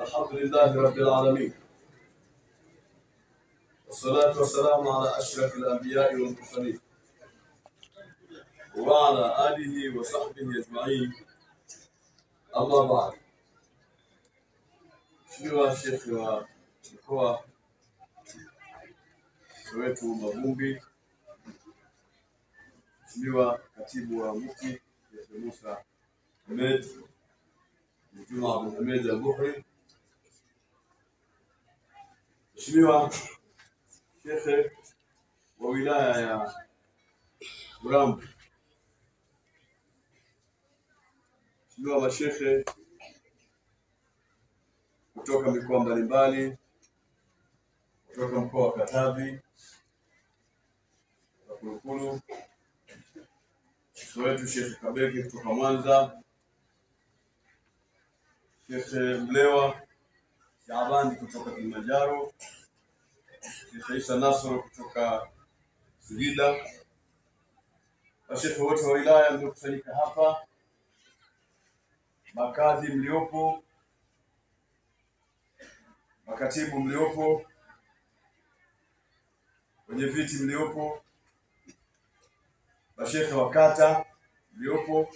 الحمد لله رب العالمين، والصلاة والسلام على أشرف الأنبياء والمرسلين وعلى آله وصحبه أجمعين. أما بعد، Mheshimiwa Sheikh wa mkoa wetu Mavumbi, Mheshimiwa Katibu wa Mufti Sheikh Musa Ahmed Juma Abdul Hamid Al-Buhri, Mheshimiwa Sheikh wa wilaya ya Urambo, Mheshimiwa mashekhe kutoka mikoa mbalimbali, kutoka mkoa wa Katavi, Kulukulu, wetu Sheikh Kabeki kutoka Mwanza, Sheikh Mlewa Shaabani kutoka Kilimanjaro, Sheikh Isa Nasoro kutoka Singida, mashekhe wote wa wilaya mliokusanyika hapa, makadhi mliopo, makatibu mliopo, wenye viti mliopo, mashekhe wa kata mliopo,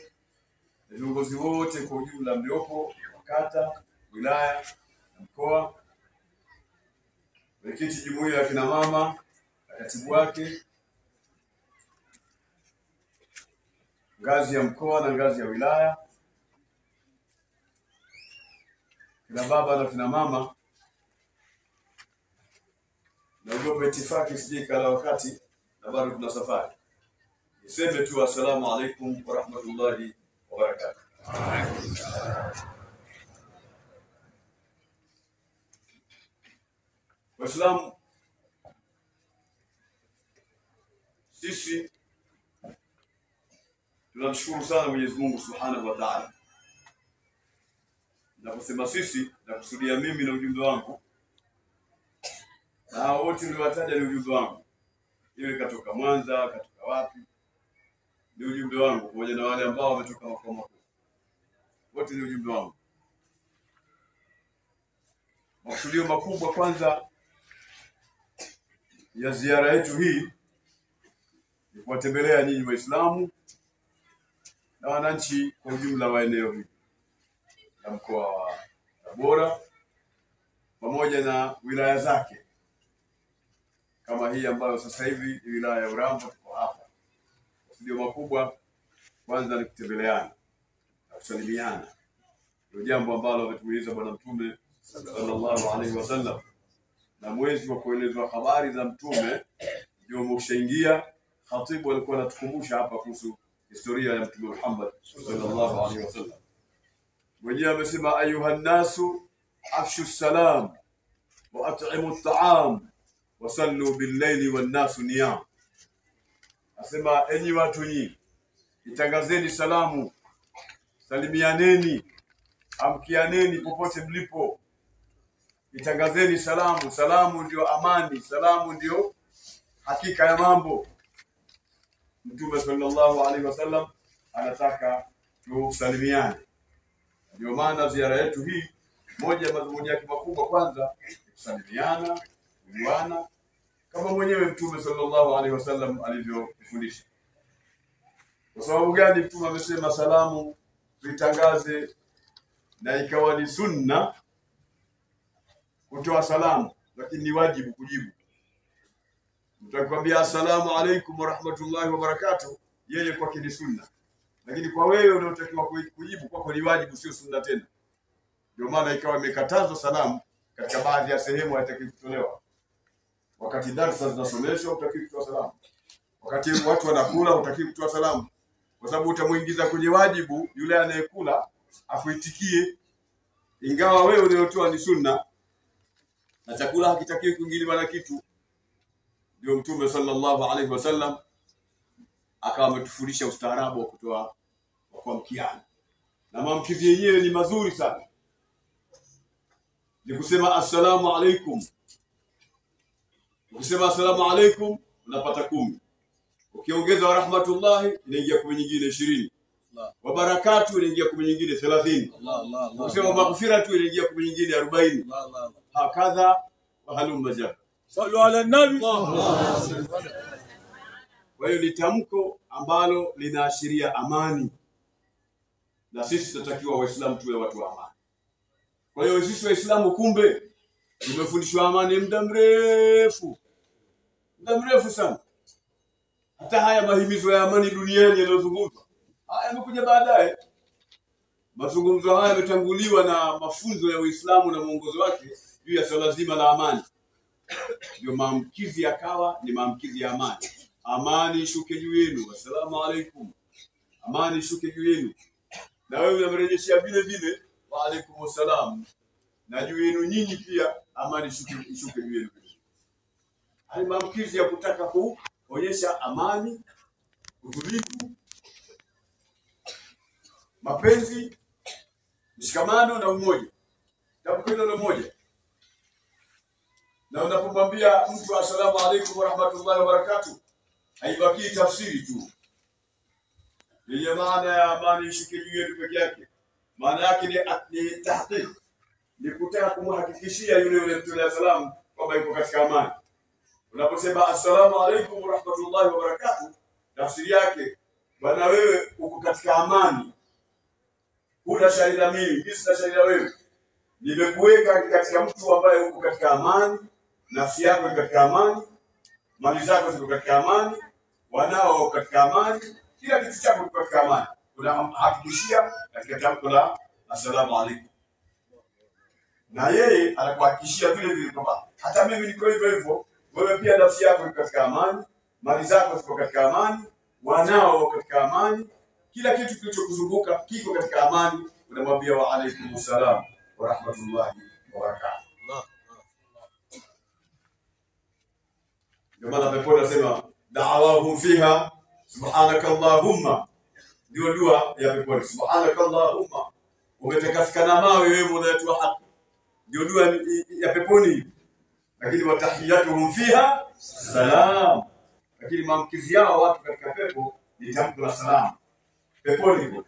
viongozi wote kwa ujumla mliopo, kata, wilaya na mkoa, mwenyekiti jumuiya ya kina mama na katibu wake, ngazi ya mkoa na ngazi ya wilaya, kina baba na kina mama, na ugope itifaki sijika la wakati na bado tuna safari. Niseme tu assalamu alaikum wa rahmatullahi wa barakatuh. Waislamu, sisi tunamshukuru sana Mwenyezi Mungu Subhanahu wa Ta'ala. Na kusema sisi na kusudia mimi na ujumbe wangu, na wote niliwataja ni ujumbe wangu, iwe katoka Mwanza, katoka wapi, ni ujumbe wangu, pamoja na wale ambao wametoka makao makuu, wote ni ujumbe wangu. Makusudio makubwa kwanza ya ziara yetu hii ni kuwatembelea nyinyi Waislamu na wananchi kwa ujumla wa eneo hili na mkoa wa Tabora pamoja na wilaya zake, kama hii ambayo sasa hivi ni wilaya ya Urambo. Tuko hapa, makusudio makubwa kwanza ni kutembeleana na kusalimiana, ndio jambo ambalo ametueleza Bwana Mtume sallallahu alaihi wasallam, na mwezi wa kuelezwa habari za Mtume ndio umeshaingia. Khatibu alikuwa anatukumbusha hapa kuhusu historia ya Mtume Muhammad sallallahu alaihi wasallam. Mwenyewe amesema ayuhan nasu afshu salam wa at'imu at'am wa sallu bil-layli wan-nasu niyam. Asema enyi watu nyinyi, itangazeni salamu, salimianeni, amkianeni popote mlipo. Itangazeni salamu, salamu ndio amani, salamu ndio hakika ya mambo. Mtume sallallahu alaihi wasallam anataka tusalimiane. Ndio maana ziara yetu hii, moja ya madhumuni yake makubwa kwanza kusalimiana, kujuana, kama mwenyewe Mtume sallallahu alaihi wasallam alivyofundisha. Kwa sababu gani Mtume amesema salamu tuitangaze, na ikawa ni sunna kutoa salamu, lakini ni wajibu kujibu. Mtakwambia assalamu alaikum wa rahmatullahi wa barakatuh, yeye kwake ni sunna, lakini kwa wewe unaotakiwa kujibu kwako ni wajibu, sio sunna tena. Ndio maana ikawa imekatazwa salamu katika baadhi ya sehemu, haitaki kutolewa. Wakati darasa zinasomeshwa hutaki kutoa salamu, wakati watu wanakula hutaki kutoa salamu, kwa sababu utamuingiza kwenye wajibu yule anayekula akuitikie, ingawa wewe unayotoa ni sunna na chakula hakitakiwi kuingiliwa na kitu. Ndio Mtume sallallahu alaihi wasallam akawa ametufundisha ustaarabu wa kutoa wa kuamkiana, na maamkizi yenyewe ni mazuri sana. Ni kusema assalamu alaikum. Ukisema assalamu alaikum unapata 10. Ukiongeza wa rahmatullahi inaingia kwa nyingine 20. Wa barakatu inaingia kumi nyingine 30. Ukisema maghfira tu inaingia kumi nyingine 40. Hakadha wa halumma jar. Sallu ala nabi. Kwa hiyo ni tamko ambalo linaashiria amani. Na sisi tunatakiwa Waislamu tuwe watu wa amani. Kwa hiyo sisi Waislamu kumbe tumefundishwa amani muda mrefu. Muda mrefu sana. Hata haya mahimizo ya amani duniani yanayozungumzwa haya yamekuja baadaye. Mazungumzo haya yametanguliwa na mafunzo ya Uislamu na mwongozo wake juu ya swala zima la amani. Ndio maamkizi yakawa ni maamkizi ya amani. Amani ishuke juu yenu. Assalamu alaikum. Amani ishuke juu yenu. Na wewe unamrejeshia vile vile wa alaikum salam. Na juu yenu nyinyi pia amani ishuke juu yenu. Haya maamkizi ya kutaka kuonyesha amani, utulivu, mapenzi, mshikamano na umoja. Tamko hilo moja. Na unapomwambia mtu assalamu alaikum wa rahmatullahi wa barakatuh, haibaki tafsiri tu. Ile maana ya amani ishuke juu yetu peke yake. Maana yake ni tahqiq. Ni kutaka kumhakikishia yule mtolea salamu kwamba yuko katika amani. Unaposema assalamu alaikum wa rahmatullahi wa barakatuh, tafsiri yake bwana wewe uko katika amani. Huna shahida mimi sina shahida wewe. Nimekuweka katika mtu ambaye uko katika amani, nafsi yako iko katika amani, mali zako ziko katika amani, wanao katika amani, kila kitu chako kiko katika amani. Unahakikishia katika tamko la assalamu alaikum. Na yeye anakuhakikishia vile vile kwamba hata mimi niko hivyo hivyo, wewe pia nafsi yako iko katika amani, mali zako ziko katika amani, wanao katika amani, kila kitu kilichokuzunguka kiko katika amani. Unamwambia wa alaikum salam wa rahmatullahi wa barakatuh. Ndio maana pepo nasema da'awahum fiha subhanakallahumma. Ndio dua ya pepo, subhanakallahumma. Umetakasika na mawe wewe Mola wetu wa haki. Ndio dua ya peponi. Lakini watahiyatuhum fiha salam. Lakini maamkizi yao watu katika pepo ni tamko la salam. Peponi hivyo.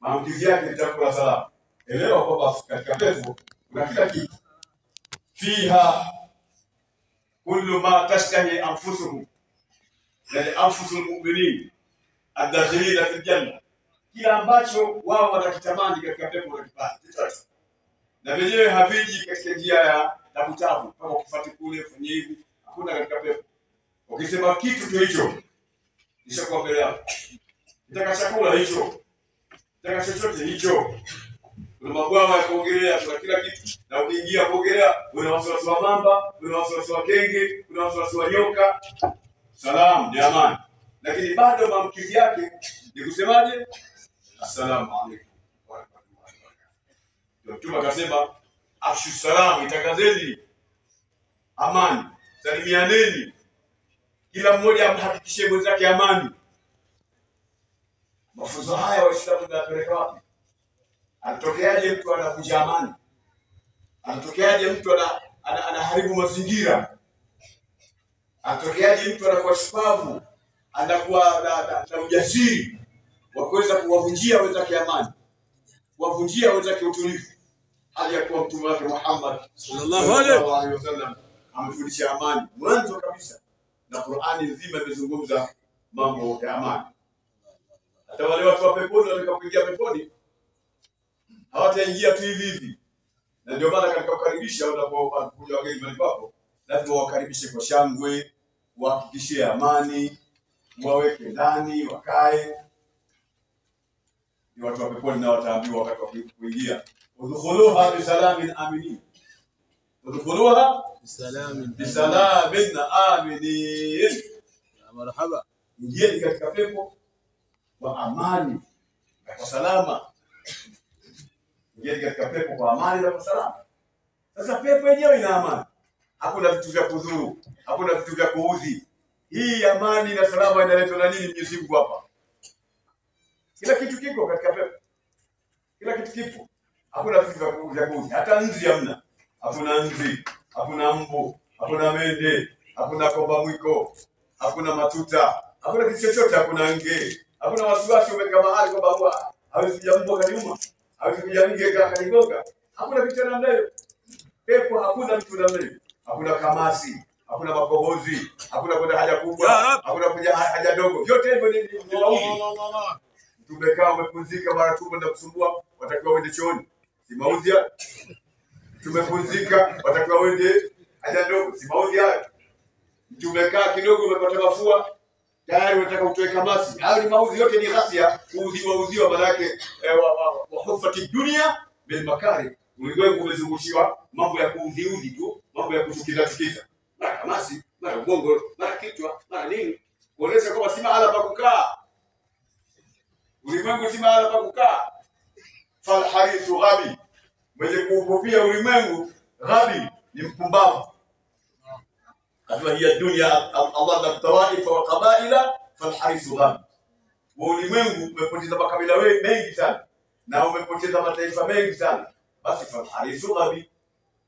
Maamkizi yake ni tamko la salam. Elewa kwamba katika pepo kuna kila kitu. Fiha kullu ma tashtahi anfusuhum. Yani anfusul mu'minin ad-dakhilina fil janna. Kila ambacho wao wanakitamani katika pepo wanakipata. Na wenyewe haviji katika njia ya tabu kama kufuata kule fanye hivi, hakuna katika pepo. Ukisema kitu hicho nishakuwa mbele yako. Nataka chakula hicho. Nataka chochote hicho. Kuna mabwawa ya kuogelea, kuna kila kitu. Na ukiingia kuogelea, una wasiwasi wa mamba, una wasiwasi wa kenge, una wasiwasi wa nyoka. Salamu ni amani. Lakini bado maamkizi yake ni kusemaje? Assalamu alaikum wa rahmatullahi wa barakatuh. Mtume akasema afshu salam, itangazeni amani, salimianeni, kila mmoja amhakikishie mwenzake amani. Mafunzo haya Waislamu tunapeleka wapi? Anatokeaje mtu anavunja amani? Anatokeaje mtu anaharibu mazingira? Anatokeaje mtu anakuwa shupavu, anakuwa na ujasiri wa kuweza kuwavunjia wenzake amani, kuwavunjia wenzake utulivu? Hali ya kuwa mtume wake Muhammad sallallahu alaihi wasallam amefundisha amani mwanzo kabisa, na Qur'ani nzima imezungumza mambo ya amani. Hata wale watu wa peponi watakapoingia peponi hawataingia tu hivi hivi. Na ndio maana katika kukaribisha unapokuja wageni mahali papo, lazima wakaribishe kwa shangwe, wahakikishie amani, waweke ndani, wakae. Ni watu wa peponi na wataambiwa wakati wa kuingia, udkhuluha bisalamin aminin. Udkhuluha bisalamin aminin. Marhaba. Ingieni katika pepo kwa amani na kwa salama. Ingieni katika pepo kwa amani na kwa salama. Sasa pepo yenyewe ina amani. Hakuna vitu vya kudhuru, hakuna vitu vya kuudhi. Hii amani na salama inaletwa na nini Mwenyezi Mungu hapa? Kila kitu kiko katika pepo. Kila kitu kipo. Hakuna vitu vya kuudhi. Hata nzi hamna. Hakuna nzi, hakuna mbu, hakuna mende, hakuna komba mwiko, hakuna matuta, hakuna kitu chochote, hakuna nge, Hakuna wasiwasi umekaa mahali kwamba huwa hawezi kujambwa kaniuma, hawezi kujamge kanigonga. Hakuna kitu namna hiyo. Pepo hakuna mtu namna hiyo. Hakuna kamasi, hakuna makohozi, hakuna kwenda haja kubwa, hakuna kuja haja ndogo. Vyote hivyo ni maudhi. Tumekaa umepumzika mara tu kwenda kusumbua, watakiwa uende chooni. Si maudhi hayo. Tumepumzika, watakiwa uende haja ndogo. Si maudhi hayo. Tumekaa kidogo umepata mafua, tayari unataka utoe kamasi. Hayo ni maudhi, yote ni ghasia, udhiwa maana yake wa hufati dunia bil makari. Ulimwengu umezungushiwa mambo ya kuudhiudhi tu, mambo ya kuchukiza. Mara kamasi, mara ubongo, mara kichwa, mara nini. Kuonesha kwamba si mahala pa kukaa. Ulimwengu si mahala pa kukaa. Fal harithu ghabi. Mwenye kuupopia ulimwengu ghabi ni mpumbavu. Kadwa hiya dunia Allah na tawaifa wa qabaila fal harithu ghabi. Ulimwengu umepoteza makabila mengi sana na umepoteza mataifa mengi sana. Basi fal harithu ghabi.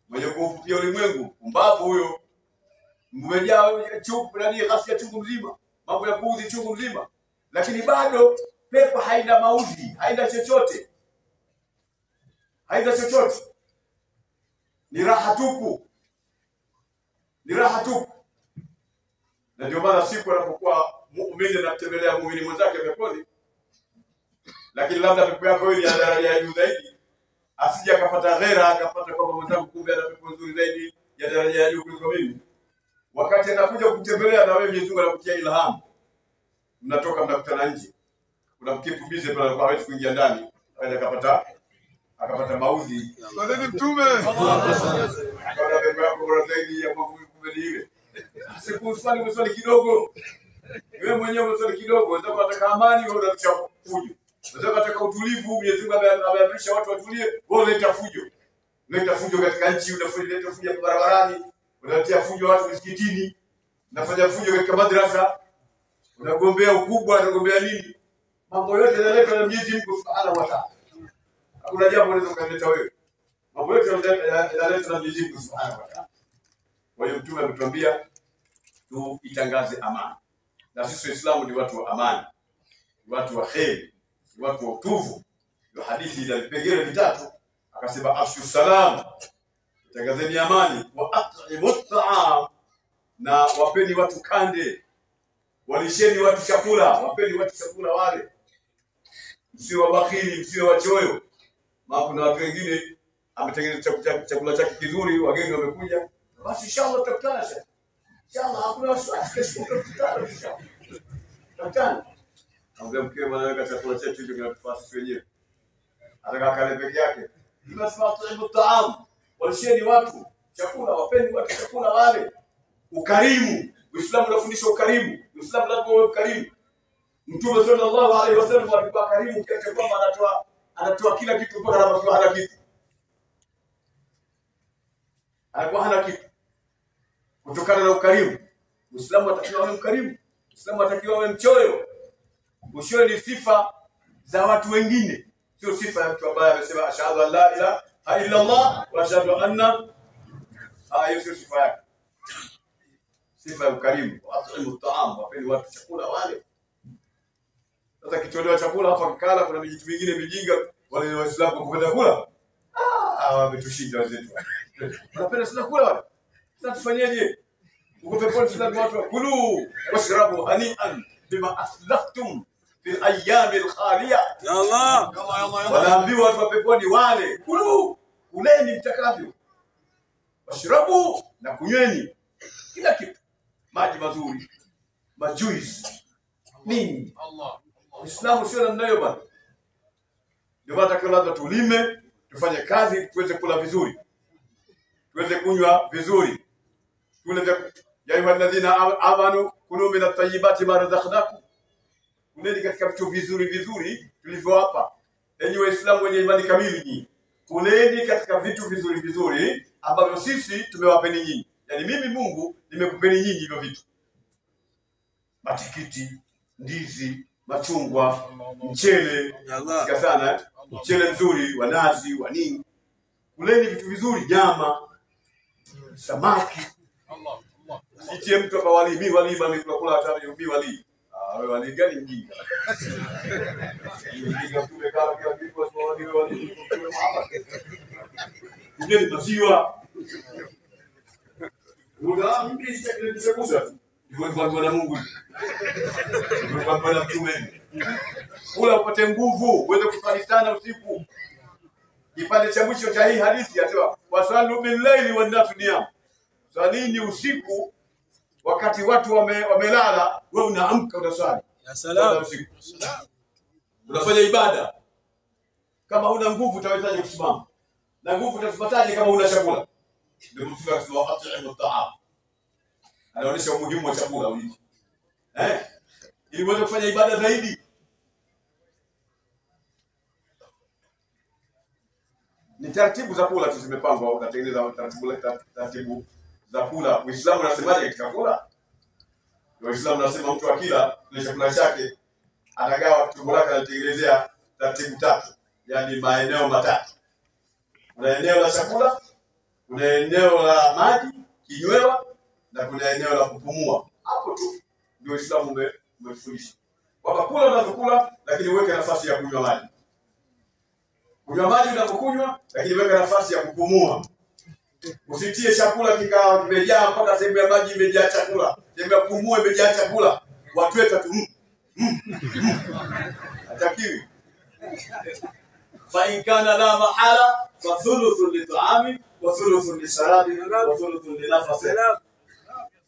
Mwenye kuupopia ulimwengu mpumbavu huyo. Mmejaa chuku na ghasia chungu mzima. Mambo ya kuudhi chungu mzima. Lakini bado pepo haina maudhi, haina chochote. Haina chochote. Ni raha tupu. Ni raha tupu. Na ndio maana siku anapokuwa muumini anatembelea muumini mwenzake peponi, lakini labda pepo yako wewe ni daraja ya juu zaidi, asije akapata ghera, akapata kwamba mwenzangu kumbe ana pepo nzuri zaidi ya daraja ya juu kuliko mimi. Wakati anakuja kutembelea na wewe Mwenyezi Mungu anakutia ilhamu. Mnatoka mnakutana nje. Kuna mkipu bize pale kwa hawezi kuingia ndani, akapata maudhi. Kwa mtume. Akaona pepo yako bora zaidi ya Mungu kumbe ile. Sikuswali kidogo. Wewe mwenyewe unaswali kidogo, unataka unataka amani, wewe unataka fujo. Unataka unataka utulivu, Mwenyezi Mungu ameamrisha watu watulie, wewe unaleta fujo. Unaleta fujo katika nchi, unaleta fujo barabarani, unaletea fujo watu msikitini, unafanya fujo katika madrasa, unagombea ukubwa, unagombea nini? Mambo yote yanaletwa na Mwenyezi Mungu Subhanahu wa Ta'ala. Hakuna jambo unaweza kuleta wewe. Mambo yote yanaletwa na Mwenyezi Mungu Subhanahu wa Ta'ala. Kwa hiyo Mtume ametuambia tuitangaze amani. Na sisi Waislamu ni watu wa amani, ni watu wa kheri, ni watu wa utuvu. Ndio hadithi ile vipengele vitatu akasema afshu salam, tangazeni amani, wa at'imut ta'am, na wapeni watu kande, walisheni watu chakula, wapeni watu chakula wale. Msiwe wabakhili, msiwe wachoyo. Maana kuna watu wengine ametengeneza chakula chake kizuri, wageni wamekuja, basi inshallah tutakutana sasa. Inshallah hakuna wasiwasi, kesho tutakutana inshallah. Tutakutana. Ambia mkewe anaweka chakula chetu hicho kinatufaa sisi wenyewe. Ataka kale peke yake. Tunasema tuibu taam. Walisheni watu chakula, wapeni watu chakula wale. Ukarimu. Uislamu unafundisha ukarimu. Uislamu lazima uwe mkarimu. Mtume sallallahu alaihi wasallam alikuwa karimu kiasi kwamba anatoa kila kitu mpaka anapokuwa hana kitu. Alikuwa hana kitu. Kutokana na ukarimu. Uislamu atakiwa awe mkarimu. Uislamu atakiwa awe mchoyo. Uchoyo ni sifa za watu wengine. Sio sifa ya mtu ambaye amesema ashhadu an la ilaha illa Allah wa ashhadu anna hiyo sio sifa yake. Sifa ya ukarimu. Watu taam, wapeni watu chakula wale. Sasa kitolewa chakula hapa kikala, kuna mijitu mingine mijinga wale Waislamu kupenda kula. Wametushinda wenzetu. Wanapenda sana kula wale. Sasa tufanyeje? Uko peponi sasa watu wakulu washrabu hani'an bima aslaftum fil ayyamil khaliya. Ya Allah. Wanaambiwa watu wa peponi wale, kulu, kuleni mtakavyo. Washrabu na kunyweni kila kitu. Maji mazuri, majuice, nini? Allah. Uislamu sio namna hiyo bwana. Ndio maana lazima tulime, tufanye kazi, tuweze kula vizuri. Tuweze kunywa vizuri. Tule ya ayyuhalladhina amanu kulu min at-tayyibati ma razaqnakum. Kuleni katika vitu vizuri tulivyowapa. Enyi Waislamu wenye imani kamili nyinyi. Kuleni katika vitu vizuri ambavyo sisi tumewapeni nyinyi. Yaani mimi Mungu nimekupeni nyinyi hivyo vitu. Matikiti, ndizi, machungwa, mchele, sika sana, mchele mzuri, wa nazi, wa nini. Kuleni vitu vizuri, nyama, samaki. Sitie mtu hapa wali, mi wali mimi kula hata mimi wali. Wewe walingani mjinga. Mjinga tumekaa kila kitu kwa sababu wale ni maziwa. Muda mimi sitakuza. Ndio kwa Mungu. Ndio kwa mtume. Kula upate nguvu, uweze kufanya sana usiku. Kipande cha mwisho cha hii hadithi yasema wasallu bil-laili wan-nasu niyam. Salini usiku wakati watu wamelala, wewe unaamka unasali. Ya salam. Unafanya ibada. Kama huna nguvu utawezaje kusimama? Na nguvu utazipataje kama huna chakula? Ndio mtu akisema at'imu ta'am. Anaonyesha umuhimu wa chakula hivi. Ili uweze kufanya ibada zaidi. Ni taratibu za kula tu zimepangwa, unatengeneza taratibu za kula. Uislamu unasemaje katika kula? Uislamu unasema mtu akila ile chakula chake anagawa tumbo lake, anatengenezea taratibu tatu, yani maeneo matatu. Kuna eneo la chakula, kuna eneo la maji kinywewa, na kuna eneo la kupumua. Hapo tu ndio Uislamu umefundisha. Kwamba kula unapokula, lakini uweke nafasi ya kunywa maji. Kunywa maji unapokunywa, lakini weka nafasi ya kupumua. Usitie chakula kikawa kimejaa mpaka sehemu ya maji imejaa chakula, sehemu ya kupumua imejaa chakula. Watu wetu tu. Hatakiwi. Fa in kana la mahala fa thuluthun li ta'ami wa thuluthun li sharabi wa thuluthun li nafasi.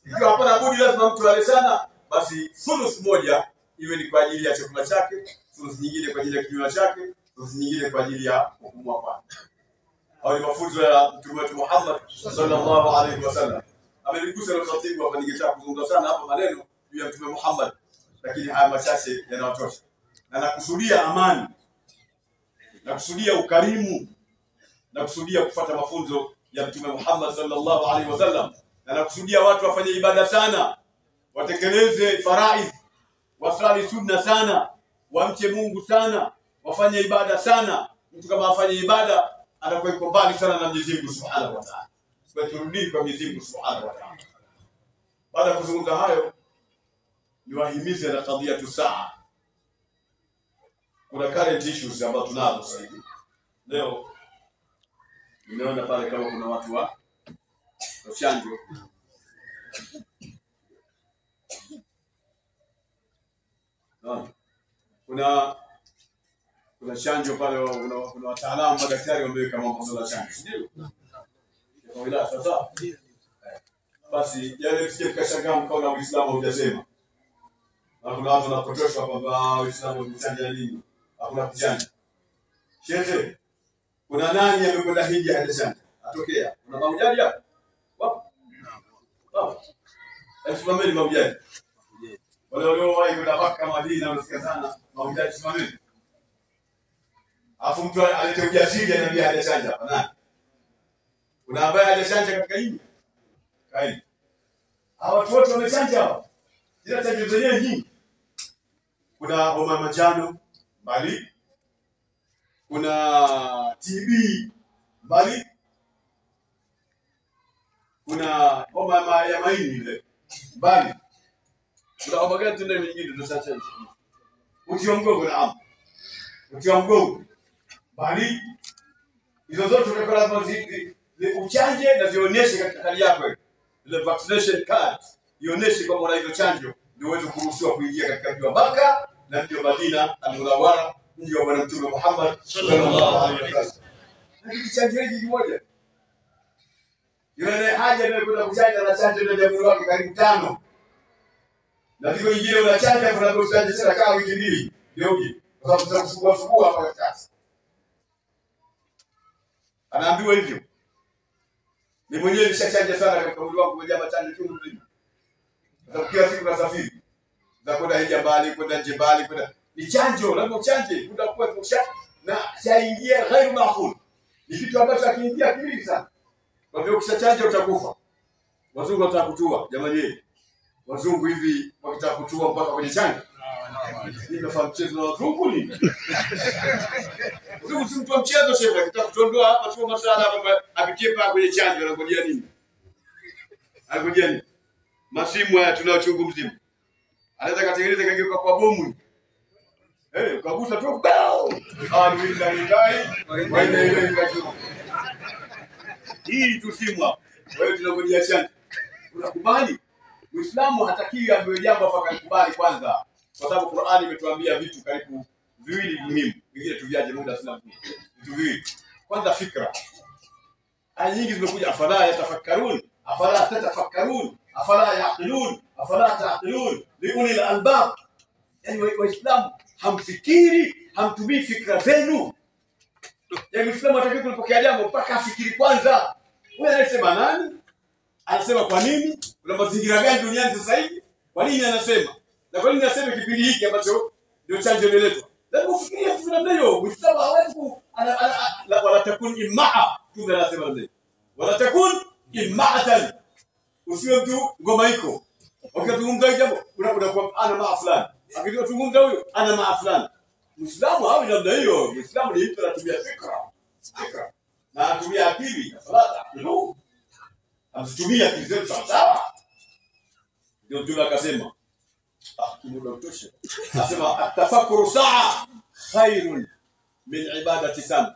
Ikiwa hapana budi lazima mtu ale sana, basi thuluth moja iwe ni kwa ajili ya chakula chake, thuluth nyingine kwa ajili ya kinywaji chake, thuluth nyingine kwa ajili ya kupumua kwake. Au ni mafunzo ya Mtume wetu Muhammad sallallahu alaihi wasallam. Ameligusa na khatibu hapa, ningetaka kuzungumza sana hapa maneno juu ya Mtume Muhammad, lakini haya machache yanawatosha. Na nakusudia amani, nakusudia ukarimu, nakusudia kufuata mafunzo ya Mtume Muhammad sallallahu alaihi wasallam, na nakusudia watu wafanye ibada sana, watekeleze faraidh, wasali sunna sana, wamche Mungu sana, wafanye ibada sana. Mtu kama afanye ibada anakuwa yuko mbali sana na Mwenyezi Mungu Subhanahu wa Ta'ala. Kwa turudi kwa Mwenyezi Mungu Subhanahu wa Ta'ala. Baada ya kuzungumza hayo, niwahimize na kadhia tu saa. Kuna current issues ambazo tunazo sasa hivi. Leo nimeona pale kama kuna watu wa chanjo. Kuna chanjo pale, kuna wataalamu madaktari wameweka mambo ya chanjo. Ndio. Kwa hiyo sasa basi yale msije mkashangaa mkaona Uislamu hujasema. Na kuna watu wanapotoshwa kwamba Uislamu umechanja nini? Hakuna kuchanja. Shehe, kuna nani amekwenda hija hajachanja? Atokea. Kuna mahujaji hapa? Wapo? Wapo. Simameni mahujaji. Wale waliowahi kwenda Makka, Madina wanasikia sana mahujaji, simameni. Afu mtu alete ujasiri anambia hajachanja hapa nani? Kuna ambaye hajachanja katika hili? Kai. Hawa watu wote wamechanja hapa. Ila chanjo zenyewe nyingi. Kuna homa manjano mbali. Kuna TB mbali. Kuna homa ya maini ile mbali. Kuna homa gani tena nyingine tunachanja? Uti wa mgongo na hapo. Uti wa mgongo mbali. Hizo zote tunataka lazima uchanje na zionyeshe katika hali yako. Ile vaccination card ionyeshe kwamba una hizo chanjo ndio uweze kuruhusiwa kuingia katika mji wa Makka na mji wa Madina al-Munawwara, mji wa Bwana Mtume Muhammad sallallahu alaihi wasallam. Lakini chanjo hii ni moja. Yule haja ndio kwenda kuchanja na chanjo ndio jamii wake karibu 5. Na siku nyingine unachanja afu unachanja tena kama wiki 2. Ndio uje. Kwa sababu tunakusugua hapa katikati. Anaambiwa hivyo. Ni mwenyewe nishachanja sana katika mwili wangu, umejaa machanjo chungu mzima. Kwa kila siku nasafiri. Na kwenda hija mbali, kwenda nje mbali, kwenda. Ni chanjo, lazima uchanje, muda kwa kusha na chaingia ghairu mahfuz. Ni kitu ambacho akiingia kimili sana. Kwa hivyo ukishachanja utakufa. Wazungu watakutua, jamani. Wazungu hivi wakitaka kutua mpaka kwenye chanjo. Ninafahamu mchezo na wazungu ni. Wazungu si mtu wa mchezo shehe, akitaka kutondoa hapa sio masuala kwamba apitie pa kwenye chanjo anangojea nini? Anangojea nini? Masimu haya tunao chungu mzima. Anaweza katengeneza kageuka kwa bomu. Ukagusa tu bao. Hii tusimwa. Wewe tunangojea shanga. Unakubali? Muislamu hatakiwi ambaye jambo afakubali kwanza. Kwa sababu Qur'ani imetuambia vitu karibu viwili muhimu. Vingine tuviaje muda sina. Vitu viwili. Kwanza fikra. Aya nyingi zimekuja afala yatafakkarun, afala tatafakkarun, afala yaqilun, afala taqilun, liulil albab. Yani waislamu hamfikiri, hamtumii fikra zenu. Yani Muislamu hataki kulipokea jambo mpaka afikiri kwanza. Wewe anasema nani? Anasema kwa nini? Kuna mazingira gani duniani sasa hivi? Kwa nini anasema? Na kwa nini anasema kipindi hiki ambacho ndio chanjo imeletwa? Lazima ufikirie fikra ndio. Muislamu hawezi wala takun imaa. Tume anasema ndio. Wala takun ima'atan. Usiwe mtu ngoma iko. Ukizungumza jambo unakuwa ana maa fulani. Akizungumza huyo ana maa fulani. Muislamu hawi namna hiyo. Muislamu ni mtu anatumia fikra. Fikra. Na anatumia akili na salata. Ndio. Anatumia akili zetu sawa. Ndio mtume akasema kimuda utosha. Anasema atafakuru saa khairun min ibadati sana.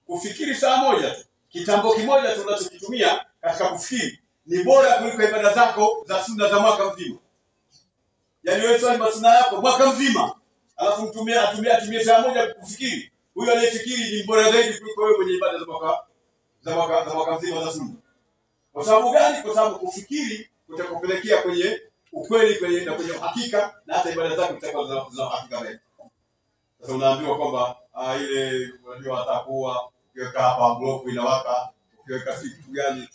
Kufikiri saa moja tu. Kitambo kimoja tunachokitumia katika kufikiri ni bora kuliko ibada zako za sunna za mwaka mzima. Yaani wewe swali masuna yako mwaka mzima, alafu atumie saa moja kufikiri. Huyo anayefikiri ni bora zaidi kuliko wewe mwenye ibada za mwaka mzima za sunna. Kwa sababu gani? Kwa sababu kufikiri kutakupelekea kwenye ukweli, na kwenye hakika, na hata ibada zako zitakuwa za hakika zaidi. Sasa unaambiwa kwamba ile unajua atakuwa ukiweka hapa block inawaka, ukiweka kitu gani.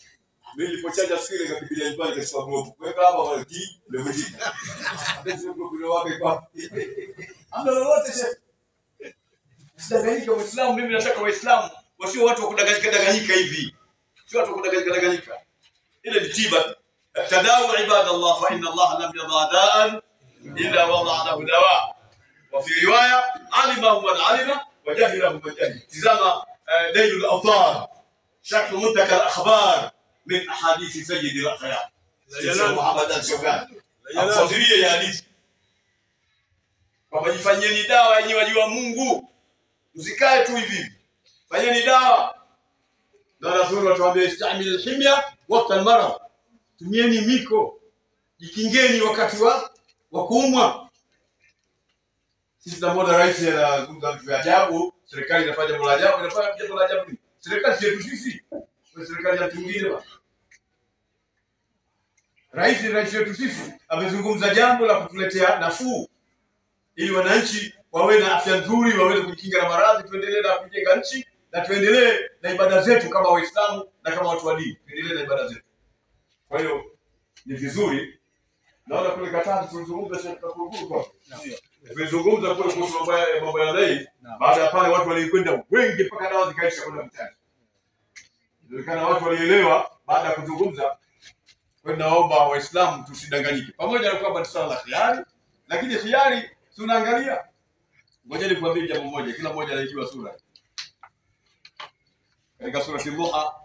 Mimi nilipochaja siku ile nikapigia nyumbani kwa block. Weka hapa wale ti levutika. Ndio block inawaka kwa. Amna lolote shehe. Sidanganyika Waislamu, mimi nataka Waislamu wasio watu wa kudanganyika hivi. Sio watu wa kudanganyika. Ile ni tiba. Tadawu ibadallah fa inna Allah lam yadha da'an illa wada'a lahu dawa. Wa fi riwaya alima man alima wa jahila man jahil. Tizama ليل الأوطار شرح منتهى الأخبار من أحاديث سيد الأخيار سيدنا محمد الشوكاني afadhilie ya hadithi kwamba jifanyeni dawa yenyewe wajua Mungu, msikae tu hivi, fanyeni dawa. Na Rasul atuambia istamil himya wakati almarad, tumieni miko, jikingeni wakati wa kuumwa. Sisi tunamwona rais anazungumza vitu vya ajabu, serikali inafanya jambo la ajabu, inafanya jambo la ajabu. Serikali sio sisi, kwa serikali ya mwingine bwana. Rais wetu sisi amezungumza jambo la kutuletea nafuu ili wananchi wawe na afya nzuri, waweze kujikinga na maradhi, tuendelee na kujenga nchi na tuendelee na ibada zetu kama Waislamu na kama watu wa dini, tuendelee na ibada zetu. Kwa hiyo ni vizuri, naona kule Katari tulizungumza shirika kuu kwa. Tumezungumza kule kuhusu mambo ya dai. Baada ya pale watu walikwenda wengi mpaka dawa zikaisha kwenda mtaani. Inaonekana watu walielewa baada ya kuzungumza. Kwa hiyo naomba Waislamu tusidanganyike. Pamoja na kwamba ni swala la khiari, lakini khiari tunaangalia. Ngoja nikwambie jambo moja, kila mmoja anajua sura. Katika sura Al-Duha,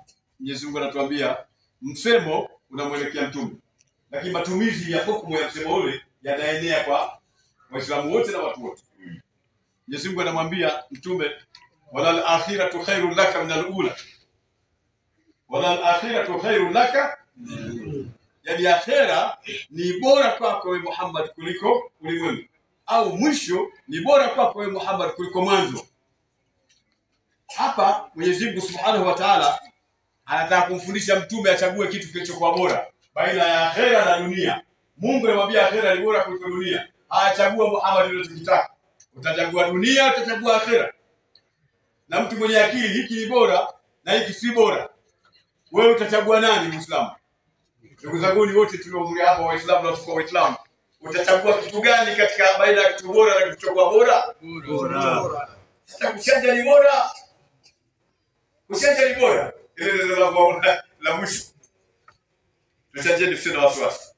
Mwenyezi Mungu anatuambia msemo unamwelekea mtume. Lakini matumizi ya hukumu ya msemo ule yanaenea kwa Waislamu wote na watu wote. Mwenyezi Mungu anamwambia mtume walal akhiratu khairun laka min al-ula. Walal akhiratu khairun laka, yani akhira ni bora kwako wewe Muhammad kuliko ulimwengu, au mwisho ni bora kwako wewe Muhammad kuliko mwanzo. Hapa Mwenyezi Mungu Subhanahu wa Ta'ala anataka kumfundisha mtume achague kitu kilichokuwa bora baina ya akhira na dunia. Mungu anamwambia akhira ni bora kuliko dunia. Achagua Muhammad unachotaka. Utachagua dunia, utachagua akhira. Na mtu mwenye akili, hiki ni bora na hiki si bora. Wewe utachagua nani Muislamu? Ndugu zangu wote tuliohudhuria hapa, Waislamu na wasio Waislamu, utachagua kitu gani katika baina ya kitu bora na kitu bora? Bora. Sasa kuchanja ni bora. Kuchanja ni bora. Ile ndio la mwisho. Tuchajeni tusio na wasiwasi.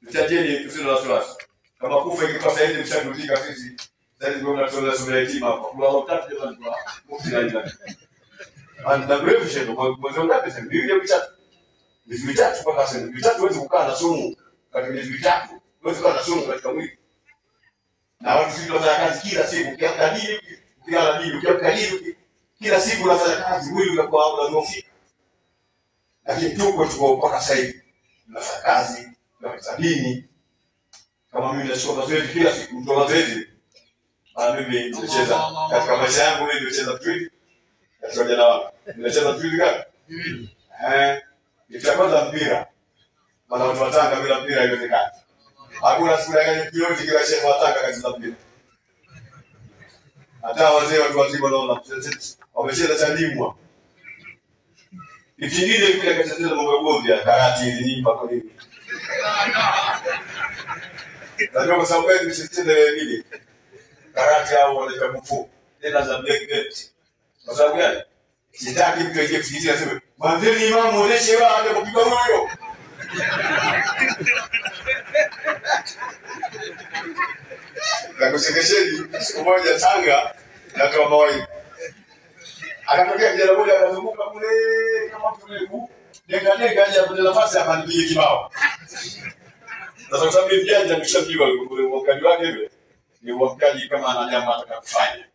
Tuchajeni tusio na wasiwasi. Kama kufa ingekuwa sasa hivi mshadulika sisi. Sasa hivi tunatoa somo ya hekima hapa. Kwa wakati jamani kwa mufti Anda brevu shedo kwa mwanzo ngapi sasa? Biblia vitatu. Vitatu mpaka sasa. Vitatu huwezi kukaa na somo katika vitatu. wewe unapata sumu katika mwili. Na watu sisi tunafanya kazi kila siku, ukiamka dini, ukilala dini, ukiamka dini, kila siku unafanya kazi, mwili unakuwa unadhoofika. Lakini tuko mpaka sasa hivi tunafanya kazi za dini. Kama mimi nashika mazoezi kila siku, mtu mazoezi. Mimi nimecheza katika maisha yangu, mimi nimecheza mpira. Katika jana wangu. Nimecheza mpira gani? Nitacheza mpira. Maana watu wa Tanga bila mpira haiwezekani. Hakuna siku gani yote kila shehe wa Tanga kazi za mpira. Hata wazee watu wazima naona wamecheza chalimwa. Ikingine kile kacheza mambo ya ugomvi ya karati nini mpaka nini. Ndio kwa sababu mimi sitende nini. Karati au wale mfu. Tena za black belt. Kwa sababu gani? Sitaki mtu aje kufikiria aseme, "Mwambie imamu muoneshe wao aje kupiga moyo." Na kusekesheni siku moja Tanga natoa mawaidha. Akatokea kijana mmoja akazunguka kule kama tulivu. Neka aje apate nafasi hapa nipige kibao. Sasa sababu mjanja mshamjua kule wakati wake hivi. Ni wakati kama ana nyama atakafanya.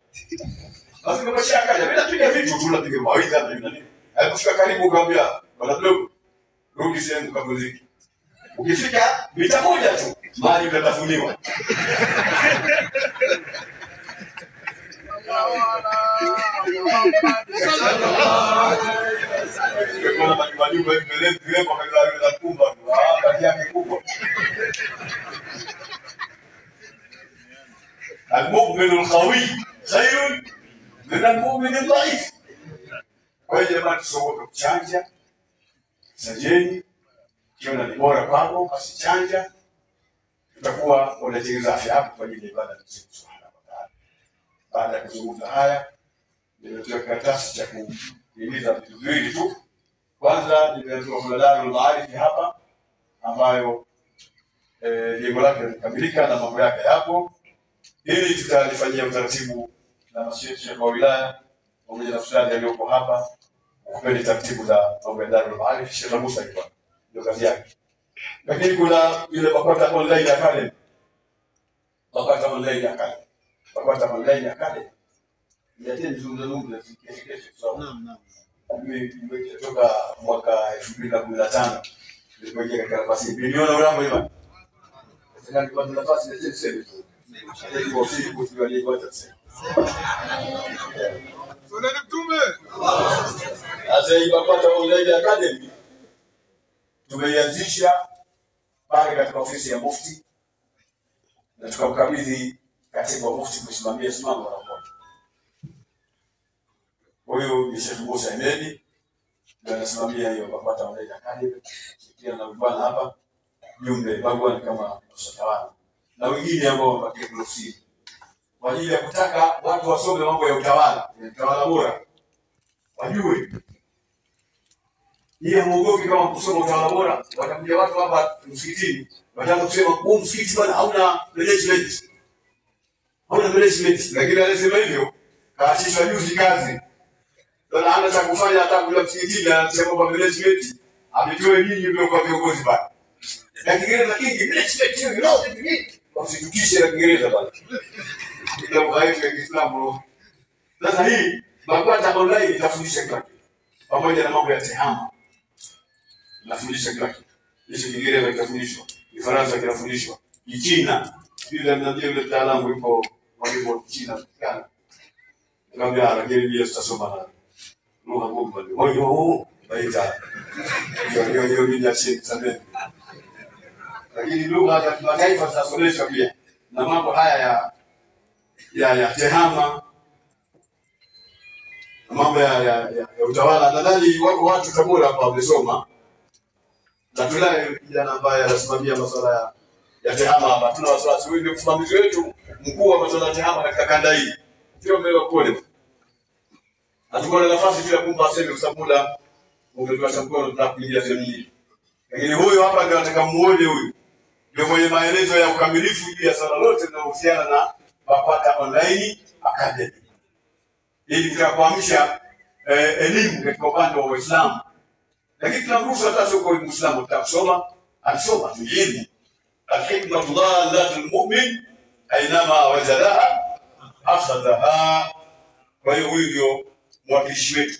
Basi kama shaka mimi napiga vitu tu napiga mawaidha na nini. Alipofika karibu kaambia, "Bwana mdogo, rudi sehemu kapumzike. Ukifika mita moja tu, mali utatafuniwa." Kwa majumba hivi kwa kila na kumba, kazi yake kubwa. Al-mu'min al-qawi khairun min al-mu'min al-dha'if. Kwa hiyo jamani, tusogope kuchanja. Sajeni kiona ni bora kwako basi chanja. Tutakuwa unatengeneza afya yako kwa ajili ya ibada ya Mungu Subhanahu wa Ta'ala. Baada ya kuzungumza haya, nimetoa karatasi cha kuhimiza vitu viwili tu. Kwanza nimetoa mjadala maarifi hapa ambayo lengo lake limekamilika na mambo yake yapo. Ili tutalifanyia utaratibu na mashehe wa wilaya pamoja na ustadi aliyoko hapa kupeni taratibu za mambo ya Darul Maarif. Sheikh Musa alikuwa ndio kazi yake. Lakini kuna ile BAKWATA online academy. BAKWATA online academy. BAKWATA online academy. Ndio ndio kesho. Naam. Mimi nimetoka mwaka 2015 nilipoingia katika nafasi. Biliona urambo hivi. Sasa nilikuwa na nafasi ya sasa. Ndio ofisi kwa BAKWATA sasa. Soleni mtume. Sasa hii BAKWATA online academy tumeianzisha pale katika ofisi ya mufti na tukamkabidhi katibu wa mufti kusimamia simamo la BAKWATA. Huyo ni Sheikh Musa Hemedi ndio anasimamia hiyo BAKWATA online academy. Pia na bwana hapa jumbe bagwani kama usatawala na wengine ambao wapatie profesi kwa ajili ya kutaka watu wasome mambo ya utawala bora. Wajue yeye muogopi kama kusoma utawala bora, watakuja watu hapa msikitini wataanza kusema huu msikiti bwana hauna management. Hauna management, lakini anasema hivyo kaachishwa juzi kazi. Ndio ana cha kufanya hata kule msikitini anasema kwa management ametoe nini ndio kwa viongozi bwana. Na Kiingereza kingi management you know the meaning. Usitukishe na Kiingereza bwana. Ndio dhaifu ya Kiislamu. Sasa hii BAKWATA online itafundisha kila kitu. Pamoja na mambo ya tehama. Nafundisha kila kitu. Hicho Kiingereza kitafundishwa, Kifaransa kitafundishwa, Kichina. Bila mnajua yule mtaalamu yuko walipo China kana. Nikamwambia lakini pia tutasoma na lugha kubwa. Wao baita. Hiyo ni nchi sana. Lakini lugha za kimataifa zitasomeshwa pia. Na mambo haya ya tehama, mambo ya utawala. Nadhani wako watu Tabora hapa wamesoma. Na tunaye kijana ambaye anasimamia masuala ya tehama hapa. Tuna wasiwasi wengi msimamizi wetu mkuu wa masuala ya tehama katika kanda hii. Sio mbele kule. Hatukuwa na nafasi bila kumpa sema kwa sababu muda ungepewa mkono tunakuingia sehemu hii. Lakini huyo hapa ndio nataka muone huyu. Ndio mwenye maelezo ya ukamilifu juu ya swala lote linalohusiana na BAKWATA online academy. Ili kuamsha elimu katika upande wa Uislamu. Lakini tunamruhusu hata sio kwa Muislamu tutasoma, anasoma tu elimu. الحكمة ضالة المؤمن أينما وجدها أخذها. Kwa hiyo huyu ndio mwakilishi wetu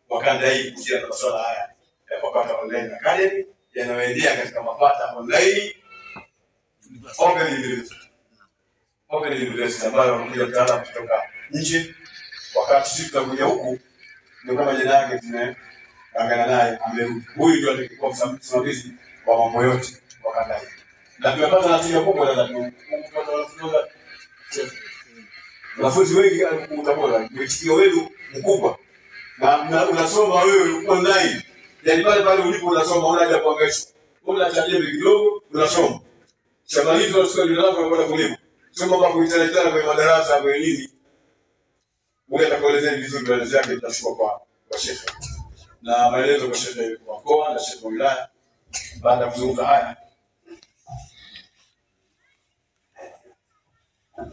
wa kanda hii kuhusiana na masuala haya ya Mapata Online Academy yanayoendea katika Mapata Online Open University ambayo wanakuja mtaalamu kutoka nje. Wakati sisi tutakuja huku ndio kama jina yake tumeangana naye amerudi. Huyu ndio alikuwa msimamizi wa mambo yote wa kanda hii. Na tumepata natija kubwa na wanafunzi wengi Tabora, mwitikio wenu mkubwa. Na unasoma wewe online. Yaani pale ulipo unasoma, unaja kuangaisha. Unachajia kidogo, unasoma. Shamalizo unachukua jina lako unakwenda kulipa. Soma kwa internet kwa madarasa kwa nini? Wewe atakuelezea vizuri maelezo yake tutachukua kwa shekhe. Na maelezo kwa shekhe wa mkoa na shekhe wa wilaya. Baada ya kuzungumza haya,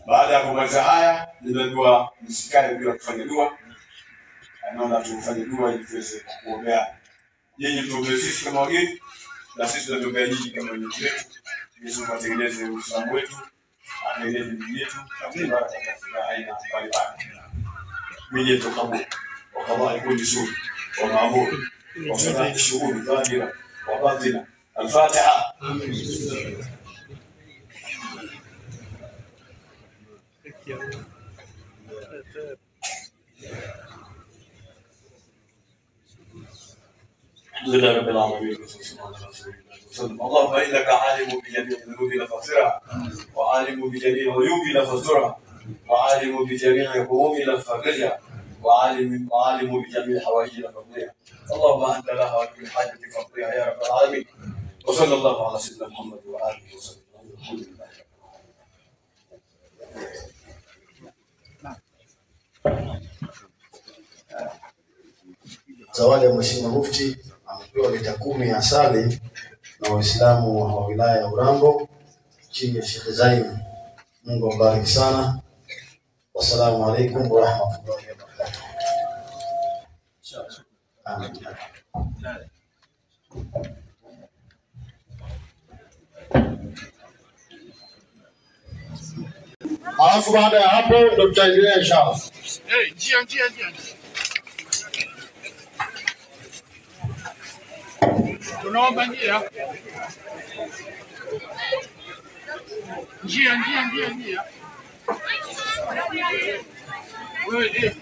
baada ya kumaliza haya, ninaambiwa msikane bila kufanya dua. Naona tufanye dua ili tuweze kuombea. Nyinyi tuombee sisi kama wageni na sisi tunatembea nyinyi kama wenyeji wetu. Yesu atengeneze Uislamu wetu, atengeneze dini yetu, kabla katika aina mbalimbali. Mwenye tukaburi, wakabali kundi suri, wa maamuri, wa sanati shuhuri, dhahira, wa batina. Al-Fatiha. الحمد لله رب العالمين اللهم انك عالم بجميع ذنوبنا فاغفرها وعالم بجميع عيوبنا فاسترها وعالم بجميع همومنا ففرجها وعالم بجميع حوائجنا فاقضيها اللهم انت لها وكل حاجه فاقضيها يا رب العالمين وصلى الله على سيدنا محمد واله وصحبه الحمد لله. Zawadi ya Mheshimiwa Mufti amepewa lita 10 ya asali na Waislamu wa wilaya ya Urambo chini ya Sheikh Zain. Mungu ambariki sana. Wassalamu alaikum wa rahmatullahi wa barakatuh. Amin. Alafu baada ya hapo ndio tutaendelea inshallah. Njia. Tunaomba njia. Wewe